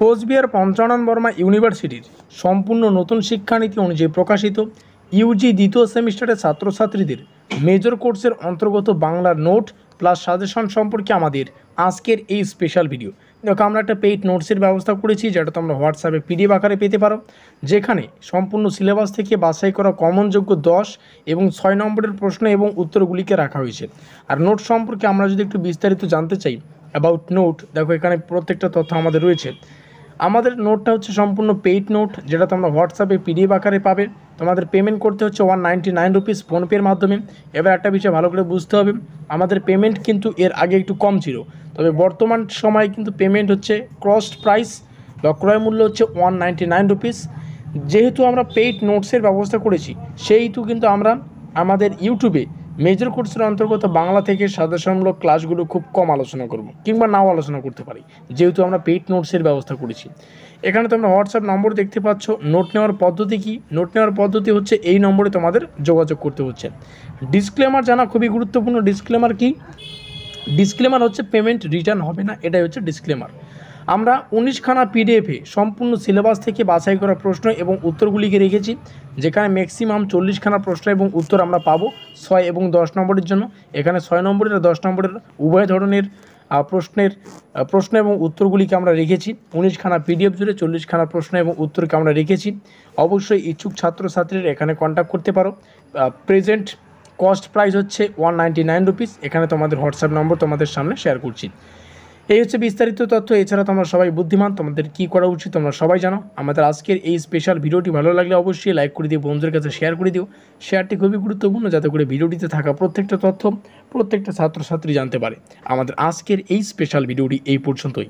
কোচবিহার পঞ্চানন বর্মা ইউনিভার্সিটির সম্পূর্ণ নতুন শিক্ষানীতি অনুযায়ী প্রকাশিত ইউজি দ্বিতীয় সেমিস্টারের ছাত্রছাত্রীদের মেজর কোর্সের অন্তর্গত বাংলার নোট প্লাস সাজেশন সম্পর্কে আমাদের আজকের এই স্পেশাল ভিডিও। দেখো, আমরা একটা পেইড নোটসের ব্যবস্থা করেছি, যেটা তোমরা হোয়াটসঅ্যাপে পিডিএফ আকারে পেতে পারো, যেখানে সম্পূর্ণ সিলেবাস থেকে বাছাই করা কমনযোগ্য 10 এবং 6 নম্বরের প্রশ্ন এবং উত্তরগুলিকে রাখা হয়েছে। আর নোট সম্পর্কে আমরা যদি একটু বিস্তারিত জানতে চাই অ্যাবাউট নোট, দেখো এখানে প্রত্যেকটা তথ্য আমাদের রয়েছে। আমাদের নোটটা হচ্ছে সম্পূর্ণ পেইড নোট, যেটা তোমরা হোয়াটসঅ্যাপে পিডিএফ আকারে পাবে। তোমাদের পেমেন্ট করতে হচ্ছে 199 রুপিস ফোনপের মাধ্যমে। এবার একটা বিষয় ভালো করে বুঝতে হবে, আমাদের পেমেন্ট কিন্তু এর আগে একটু কম ছিল, তবে বর্তমান সময়ে কিন্তু পেমেন্ট হচ্ছে কস্ট প্রাইস বা ক্রয় মূল্য হচ্ছে 199 রুপিস। যেহেতু আমরা পেইড নোটসের ব্যবস্থা করেছি, সেহেতু কিন্তু আমরা আমাদের ইউটিউবে মেজর কোর্সের অন্তর্গত বাংলা থেকে সাজেশনমূলক ক্লাসগুলো খুব কম আলোচনা করব, কিংবা নাও আলোচনা করতে পারি, যেহেতু আমরা পেইড নোটসের ব্যবস্থা করেছি। এখানে তোমরা হোয়াটসঅ্যাপ নম্বর দেখতে পাচ্ছ। নোট নেওয়ার পদ্ধতি কি? নোট নেওয়ার পদ্ধতি হচ্ছে এই নম্বরে তোমাদের যোগাযোগ করতে হচ্ছে। ডিসক্লেমার জানা খুবই গুরুত্বপূর্ণ। ডিসক্লেমার কি? ডিসক্লেমার হচ্ছে পেমেন্ট রিটার্ন হবে না, এটাই হচ্ছে ডিসক্লেমার। আমরা 19খানা পিডিএফে সম্পূর্ণ সিলেবাস থেকে বাছাই করা প্রশ্ন এবং উত্তরগুলিকে রেখেছি, যেখানে ম্যাক্সিমাম 40খানা প্রশ্ন এবং উত্তর আমরা পাবো 6 এবং 10 নম্বরের জন্য। এখানে 6 নম্বরের আর 10 নম্বরের উভয় ধরনের প্রশ্ন এবং উত্তরগুলিকে আমরা রেখেছি। 19খানা পিডিএফ জুড়ে 40খানা প্রশ্ন এবং উত্তরকে আমরা রেখেছি। অবশ্যই ইচ্ছুক ছাত্রছাত্রীরা এখানে কন্ট্যাক্ট করতে পারো। প্রেজেন্ট কস্ট প্রাইস হচ্ছে 199 রুপিস। এখানে তোমাদের হোয়াটসঅ্যাপ নম্বর তোমাদের সামনে শেয়ার করছি। এই হচ্ছে বিস্তারিত তথ্য। এছাড়া তোমরা সবাই বুদ্ধিমান, তোমাদের কী করা উচিত তোমরা সবাই জানো। আমাদের আজকের এই স্পেশাল ভিডিওটি ভালো লাগলে অবশ্যই লাইক করে দিও, বন্ধুদের কাছে শেয়ার করে দিও। শেয়ারটি খুবই গুরুত্বপূর্ণ, যাতে করে ভিডিওটিতে থাকা প্রত্যেকটা তথ্য প্রত্যেকটা ছাত্রছাত্রী জানতে পারে। আমাদের আজকের এই স্পেশাল ভিডিওটি এই পর্যন্তই।